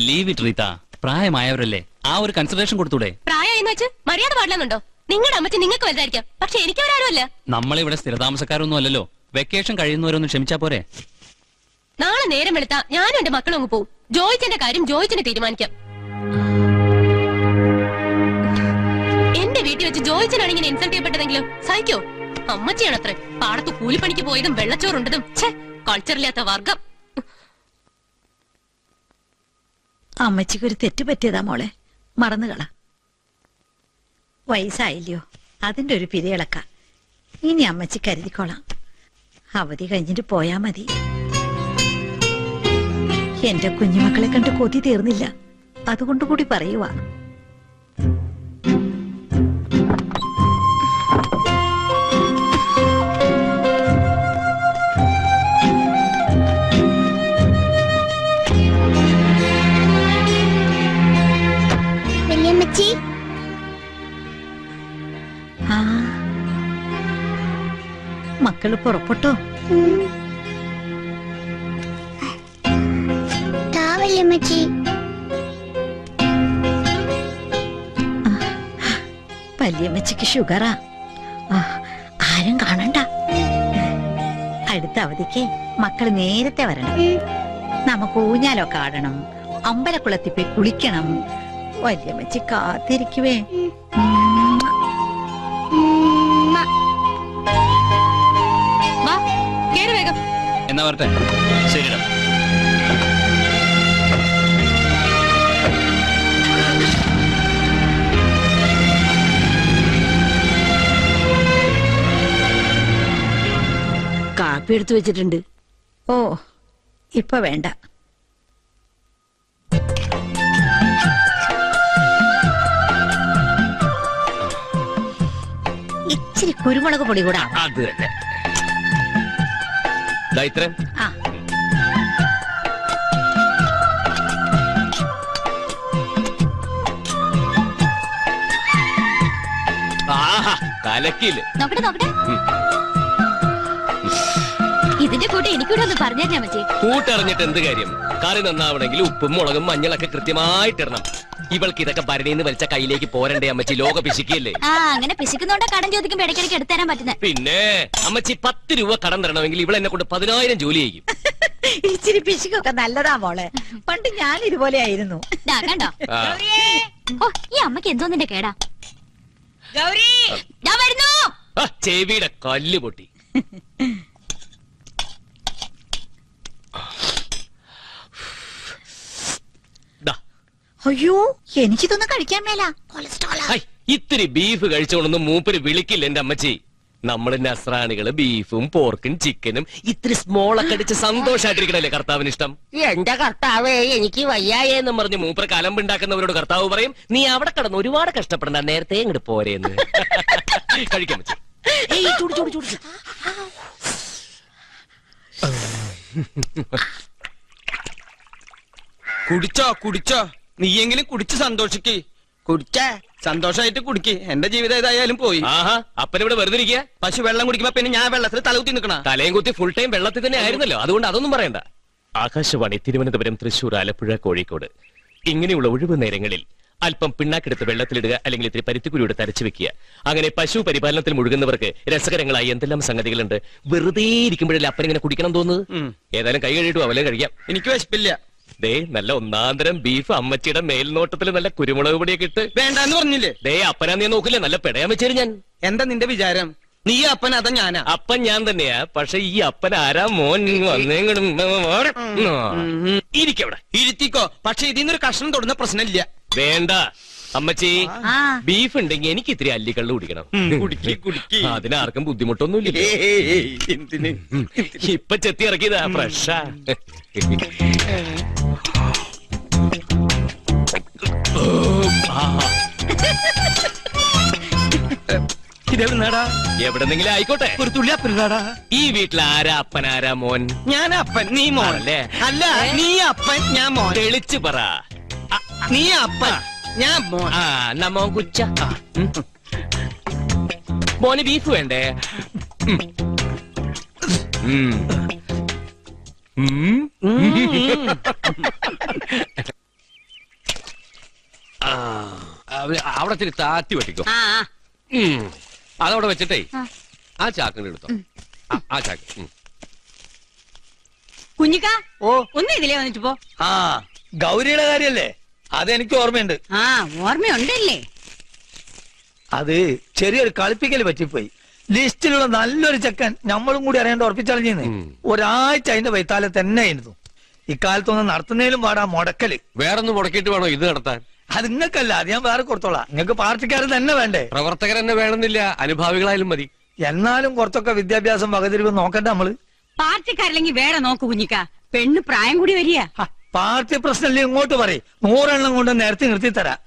Leave it Reetha. പ്രായമായവരല്ലേ, ആ ഒരു consideration കൊടുത്തൂടെ? പ്രായം വെച്ച് മര്യാദ പാടില്ലെന്നുണ്ടോ? നിങ്ങളുടെ അമ്മച്ചി നിങ്ങൾക്ക് വലുതായിരിക്കാം, പക്ഷെ എനിക്ക് വരാറുമല്ല. നമ്മളിവിടെ സ്ഥിരതാമസക്കാരൊന്നും അല്ലല്ലോ. വെക്കേഷൻ കഴിയുന്നവരൊന്ന് ക്ഷമിച്ചാ പോരെ? നാളെ നേരം വെളുത്താ ഞാനും എന്റെ മക്കളും അങ്ങ് പോവും. ജോയിച്ചന്റെ കാര്യം ജോയിച്ചന് തീരുമാനിക്കാം. എന്റെ വീട്ടിൽ വെച്ച് ജോയിച്ചനാണ് ഇങ്ങനെ ഇൻസൾട്ട് ചെയ്യപ്പെട്ടതെങ്കിലും സഹിക്കോ? അമ്മച്ചിയാണത്രേ പാടത്ത് കൂലിപ്പണിക്ക് പോയതും വെള്ളച്ചോറുണ്ടതും. കൾച്ചറില്ലാത്ത വർഗം. അമ്മച്ചിക്ക് ഒരു തെറ്റ് പറ്റിയതാ മോളെ, മറന്നുകള. വയസ്സായില്ലയോ, അതിന്റെ ഒരു പിരിയിളക്ക. ഇനി അമ്മച്ചി കരുതിക്കോളാം. അവധി കഴിഞ്ഞിട്ട് പോയാ മതി. എന്റെ കുഞ്ഞുമക്കളെ കണ്ട് കൊതി തീർന്നില്ല, അതുകൊണ്ടുകൂടി പറയുവാ. മക്കള് പുറപ്പെട്ടോ? വല്യമ്മച്ചിക്ക് ഷുഗറാ. ആരും കാണണ്ട. അടുത്ത അവധിക്ക് മക്കള് നേരത്തെ വരണം. നമുക്ക് ഊഞ്ഞാലൊക്കെ ആടണം, അമ്പലക്കുളത്തിൽ പോയി കുളിക്കണം. വല്യമ്മച്ചി കാത്തിരിക്കുവേ. എന്നാ വരട്ടെ. ശരിടാ. കാപ്പി എടുത്തു വെച്ചിട്ടുണ്ട്. ഓ, ഇപ്പൊ വേണ്ട. ഇച്ചിരി കുരുമുളക് പൊടി കൂടാ. അത് തന്നെ. കലക്കില് ഇതിന്റെ കൂട്ട് എനിക്കൂടെ ഒന്ന് പറഞ്ഞാ മതി. കൂട്ടറിഞ്ഞിട്ട് എന്ത് കാര്യം? കറി നന്നാവണമെങ്കിൽ ഉപ്പും മുളകും മഞ്ഞളൊക്കെ കൃത്യമായിട്ടിടണം. ഇവൾക്ക് ഇതൊക്കെ ഭരണിന്ന് വലിച്ച കയ്യിലേക്ക് പോരണ്ടേ അമ്മച്ചി? ലോക പിശിക്കല്ലേ? അങ്ങനെ പിശിക്കുന്നോണ്ടാ കടം ചോദിക്കുമ്പോ ഇടയ്ക്കിടയ്ക്ക് എടുത്തരാൻ പറ്റുന്നത്. പിന്നെ അമ്മച്ചി 10 രൂപ കടം തരണമെങ്കിൽ ഇവൾ എന്നെ കൊണ്ട് 10,000 ജോലി ചെയ്യും. ഇച്ചിരി പിശുക്കൊക്കെ നല്ലതാ മോളെ. പണ്ട് ഞാൻ ഇതുപോലെ ആയിരുന്നു. കണ്ടോ ഈ അമ്മക്ക് എന്തോന്നിന്റെ കേടാ? ചെവിയുടെ കല്ല് പൊട്ടി. അയ്യോ, എനിക്കിതൊന്നും കഴിക്കാൻ മേല, കൊളസ്ട്രോൾ. ഇത്തിരി ബീഫ് കഴിച്ചോണ്ടൊന്നും മൂപ്പര് വിളിക്കില്ല എന്റെ അമ്മച്ചി. നമ്മള് നസ്രാണികള് ബീഫും പോർക്കും ചിക്കനും ഇത്തിരി സ്മോളൊക്കെ അടിച്ച് സന്തോഷായിട്ടിരിക്കണല്ലേ കർത്താവിന് ഇഷ്ടം. എന്റെ കർത്താവേ എനിക്ക് വയ്യായെന്നും പറഞ്ഞ് മൂപ്പര് കലമ്പുണ്ടാക്കുന്നവരോട് കർത്താവ് പറയും, നീ അവിടെ കിടന്ന് ഒരുപാട് കഷ്ടപ്പെടണ്ട, നേരത്തെ ഇങ്ങോട്ട് പോരേന്ന്. കഴിക്കാൻ പറ്റും. കുടിച്ചോ കുടിച്ചോ, നീയെങ്കിലും കുടിച്ച് സന്തോഷിക്ക്. കുടിച്ചേ, സന്തോഷമായിട്ട് കുടിക്ക്. എന്റെ ജീവിതം ഏതായാലും പോയി. അപ്പനിവിടെ വെറുതെ ഇരിക്കുക. പശു വെള്ളം കുടിക്കുമ്പോ പിന്നെ ഞാൻ വെള്ളത്തിൽ തലകുത്തി നിൽക്കണ. തലയും കുത്തി ഫുൾ ടൈം വെള്ളത്തിൽ തന്നെ ആയിരുന്നല്ലോ, അതുകൊണ്ട് അതൊന്നും പറയണ്ട. ആകാശവാണി തിരുവനന്തപുരം, തൃശൂർ, ആലപ്പുഴ, കോഴിക്കോട് ഇങ്ങനെയുള്ള ഒഴിവ് നേരങ്ങളിൽ അല്പം പിണ്ണാക്കെടുത്ത് വെള്ളത്തിലിടുക, അല്ലെങ്കിൽ ഇത്തിരി പരുത്തിക്കുരുവിടെ തരച്ചു വെക്കുക. അങ്ങനെ പശു പരിപാലനത്തിൽ മുഴുകുന്നവർക്ക് രസകരങ്ങളായി എന്തെല്ലാം സംഗതികളുണ്ട്. വെറുതെ ഇരിക്കുമ്പോഴല്ലേ അപ്പനിങ്ങനെ കുടിക്കണം തോന്നുന്നത്. ഏതായാലും കൈ കഴിയിട്ടു അവലെ കഴിക്കാം. എനിക്ക് വിശപ്പില്ല. ദേ നല്ല ഒന്നാന്തരം ബീഫ് അമ്മച്ചിയുടെ മേൽനോട്ടത്തിൽ നല്ല കുരുമുളക് പൊടിയൊക്കെ ഇട്ട്. വേണ്ടെന്ന് പറഞ്ഞില്ലേ? ദേ അപ്പനാ നീ നോക്കില്ല, നല്ല പെടയാൻ വെച്ചേരും ഞാൻ. എന്താ നിന്റെ വിചാരം? നീ അപ്പൻ അതാ ഞാനാ? അപ്പൻ ഞാൻ തന്നെയാ, പക്ഷെ ഈ അപ്പൻ ആരാ? മോൻ വന്നേങ്ങടും ഇരിക്കവിടെ ഇരുത്തിക്കോ. പക്ഷെ ഇതിന്നൊരു കഷ്ണം തൊടുന്ന പ്രശ്നമില്ല. വേണ്ട അമ്മച്ചി, ബീഫ് ഉണ്ടെങ്കിൽ എനിക്ക് ഇത്തിരി അല്ലിക്കള്ളു കുടിക്കണം. അതിനാർക്കും ബുദ്ധിമുട്ടൊന്നുമില്ല. ഇപ്പൊ ചെത്തി ഇറക്കിയതാ ഫ്രഷാ. എവിടെന്നെങ്കിലും ആയിക്കോട്ടെ, ഒരു തുള്ളി അപ്പനാടാ. ഈ വീട്ടിൽ ആരാ അപ്പൻ ആരാ മോൻ? ഞാൻ അപ്പൻ, നീ മോൻ അല്ലേ? അല്ല, നീ അപ്പൻ ഞാൻ മോൻ. തെളിച്ചു പറ. നീ അപ്പൻ ഞാൻ മോൻ. നമ്മോ കുച്ച. മോന് ബീഫ് വേണ്ടേ? അവിടെ ഇത്തിരി താത്തി വെട്ടിക്കോ. ആ അതവിടെ വെച്ചിട്ടേ ആ ചാക്കിന് എടുത്തോ. ആ ചാക്ക്. കുഞ്ഞിക്ക ഓ ഒന്ന് ഇതിലേ വന്നിട്ട് പോ. ആ ഗൗരിയുടെ കാര്യല്ലേ? അതെനിക്ക് ഓർമ്മയുണ്ട്. ആ ഓർമ്മയുണ്ടല്ലേ? അത് ചെറിയൊരു കളിപ്പിക്കൽ പറ്റിപ്പോയി. ലിസ്റ്റിലുള്ള നല്ലൊരു ചെക്കൻ നമ്മളും കൂടി അറിയാണ്ട് ഉറപ്പിച്ചറിഞ്ഞിരുന്നു. ഒരാഴ്ച അതിന്റെ വൈത്താലെ തന്നെ ആയിരുന്നു. ഇക്കാലത്തൊന്നും നടത്തുന്നതിലും പാടാ മുടക്കല്. വേറൊന്നും മുടക്കിയിട്ട് വേണോ ഇത് നടത്താൻ? അത് നിങ്ങൾക്കല്ല, അത് ഞാൻ വേറെ കൊടുത്തോളാം. നിങ്ങൾക്ക് പാർട്ടിക്കാരൻ തന്നെ വേണ്ടേ? പ്രവർത്തകർ തന്നെ വേണമെന്നില്ല, അനുഭാവികളായാലും മതി. എന്നാലും കുറച്ചൊക്കെ വിദ്യാഭ്യാസം വകതിരിവ് നോക്കണ്ട നമ്മള്. പാർട്ടിക്കാരില്ലെങ്കിൽ വേറെ നോക്കൂ കുഞ്ഞിക്ക. പെണ്ണ് പ്രായം കൂടി വരിക. പാർട്ടി പ്രശ്നമല്ലേ ഇങ്ങോട്ട് പറയും. 100 എണ്ണം കൊണ്ട് നേരത്തെ നിർത്തി തരാം.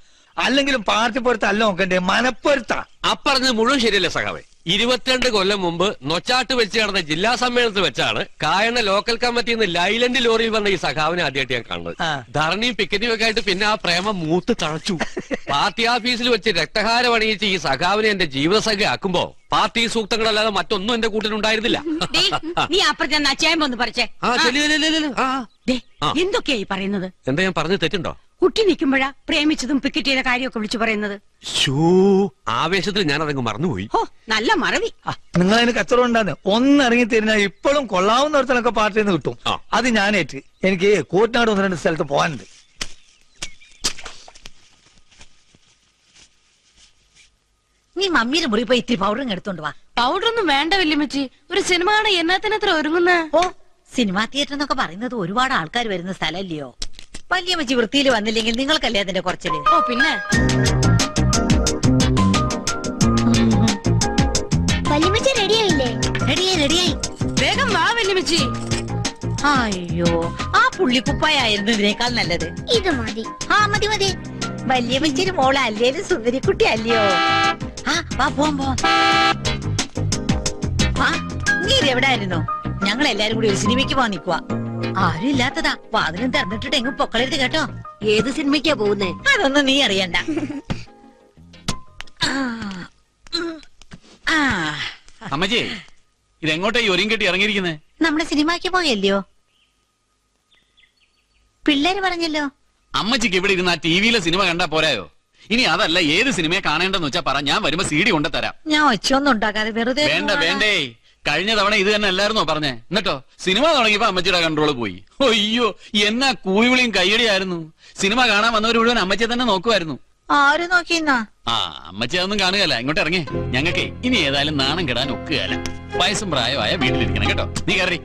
അല്ലെങ്കിലും പാർട്ടി പൊരുത്ത അല്ല നോക്കണ്ടേ, മനപ്പൊരുത്ത. അപ്പറഞ്ഞത് മുഴുവൻ ശരിയല്ലേ സഖാവേ? 22 കൊല്ലം മുമ്പ് നൊച്ചാട്ട് വെച്ച് നടന്ന ജില്ലാ സമ്മേളനത്തിൽ വെച്ചാണ് കായണ്ണ ലോക്കൽ കമ്മിറ്റിയിൽ നിന്ന് ലൈലൻഡ് ലോറിയിൽ വന്ന ഈ സഖാവിനെ ആദ്യമായിട്ട് ഞാൻ കാണുന്നത്. ധർണിയും പിക്കറ്റിയും ഒക്കെ ആയിട്ട് പിന്നെ ആ പ്രേമം മൂത്ത് തഴച്ചു. പാർട്ടി ഓഫീസിൽ വെച്ച് രക്തഹാരം അണിയിച്ച് ഈ സഖാവിനെ എന്റെ ജീവിതസഖ ആക്കുമ്പോ പാർട്ടി സൂക്തങ്ങളല്ലാതെ മറ്റൊന്നും എന്റെ കൂട്ടിലുണ്ടായിരുന്നില്ല. നീ അപ്പുറത്തെ അച്ചായം ഒന്ന് പറിച്ചേ. എന്തൊക്കെയായി പറയുന്നത്? എന്താ ഞാൻ പറഞ്ഞു തെറ്റുണ്ടോ? കുട്ടി നിൽക്കുമ്പോഴാ പ്രേമിച്ചതും പിക്കറ്റ് ചെയ്ത കാര്യമൊക്കെ വിളിച്ചു പറയുന്നത്. ആവേശത്തിൽ ഞാൻ അതങ്ങ് മറന്നുപോയി. ഓ നല്ല മറവി. നിങ്ങൾ അതിന് കച്ചവടം ഉണ്ടാന്ന് ഒന്നിറങ്ങി തരുന്ന ഇപ്പോഴും കൊള്ളാവുന്ന ഒരുത്തനൊക്കെ പാർട്ടിയിൽ നിന്ന് കിട്ടും. അത് ഞാനേറ്റ്. എനിക്ക് കൂറ്റനാട് 1-2 സ്ഥലത്ത് പോകാനുണ്ട്. നീ മമ്മിയുടെ മുറി പോയി ഇത്തിരി പൗഡറും എടുത്തോണ്ട് വാ. പൗഡർ ഒന്നും വേണ്ട വല്യമ്മച്ചി. ഒരു സിനിമ കാണാൻ എന്നാത്തിനത്ര ഒരുങ്ങുന്ന? ഓ സിനിമാ തിയേറ്റർ എന്നൊക്കെ പറയുന്നത് ഒരുപാട് ആൾക്കാർ വരുന്ന സ്ഥലമല്ലയോ? വലിയ മച്ചി വൃത്തിയിൽ വന്നില്ലെങ്കിൽ നിങ്ങൾക്കല്ലേ അതിന്റെ കുറച്ചില്. ഓ പിന്നെ റെഡിയായി റെഡിയായി. വേഗം വാ വല്യമ്മച്ചി. അയ്യോ ആ പുള്ളിക്കുപ്പായായിരുന്നു ഇതിനേക്കാൾ നല്ലത്. ഇത് മതി. ആ മതി മതി. വലിയ മച്ചിരി മോളെ അല്ലേലും സുന്ദരിക്കുട്ടി അല്ലയോ? ആ വാ പോവാം പോവാം. ആ നീ എവിടായിരുന്നു? ഞങ്ങൾ എല്ലാരും കൂടി ഒരു സിനിമയ്ക്ക് പോവാൻ നിക്കുവാ. ആരും ഇല്ലാത്തതാ. വാതിലും തെരഞ്ഞിട്ടിട്ട് എങ്ങും പൊക്കളരുത് കേട്ടോ. ഏത് സിനിമയ്ക്കാ പോകുന്നേ? അതൊന്നും നീ അറിയണ്ട. അമ്മജി ഇതെങ്ങോട്ടാ ഈ ഒരുങ്ങി കെട്ടി ഇറങ്ങിയിരിക്കുന്നേ? നമ്മുടെ സിനിമയ്ക്ക് പോയല്ലയോ? പിള്ളേര് പറഞ്ഞല്ലോ. അമ്മച്ചിക്ക് ഇവിടെ ഇരുന്ന് ആ ടിവിയിലെ സിനിമ കണ്ടാ പോരായോ? ഇനി അതല്ല ഏത് സിനിമയെ കാണേണ്ടെന്ന് വെച്ചാ പറ, ഞാൻ വരുമ്പോ CD കൊണ്ട് തരാം. ഞാൻ ഒച്ചൊന്നും ഉണ്ടാക്കാതെ വെറുതെ. വേണ്ട വേണ്ടേ, കഴിഞ്ഞ തവണ ഇത് തന്നെ അല്ലായിരുന്നോ പറഞ്ഞേ? എന്നിട്ടോ സിനിമ തുടങ്ങിയപ്പോ അമ്മച്ചിയുടെ കൺട്രോള് പോയി. അയ്യോ എന്നാ കൂവിളിയും കയ്യടിയായിരുന്നു. സിനിമ കാണാൻ വന്നവർ മുഴുവൻ അമ്മച്ചിയെ തന്നെ നോക്കുമായിരുന്നു. ആര് നോക്കിന്നാ? ആ അമ്മച്ചി അതൊന്നും കാണുകയല്ല. ഇങ്ങോട്ട് ഇറങ്ങി. ഞങ്ങൾക്കേ ഇനി ഏതായാലും നാണം കെടാൻ ഒക്കുകയല്ല. വയസ്സും പ്രായമായ വീട്ടിലിരിക്കണം കേട്ടോ. നീ കയറി.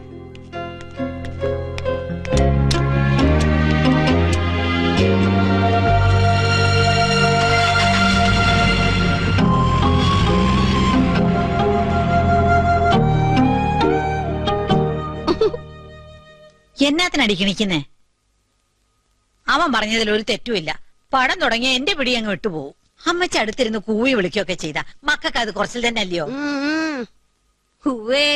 എന്നാത്തിനടിക്കണിക്കുന്നേ? അവൻ പറഞ്ഞതിൽ ഒരു തെറ്റുമില്ല. പടം തുടങ്ങിയ എന്റെ പിടി അങ്ങ് വിട്ടുപോകും. അമ്മച്ചി അടുത്തിരുന്ന് കൂവി വിളിക്കുകയൊക്കെ ചെയ്ത മക്കൾക്ക് അത് കുറച്ചിൽ തന്നെ അല്ലയോ? ഉവ്വേ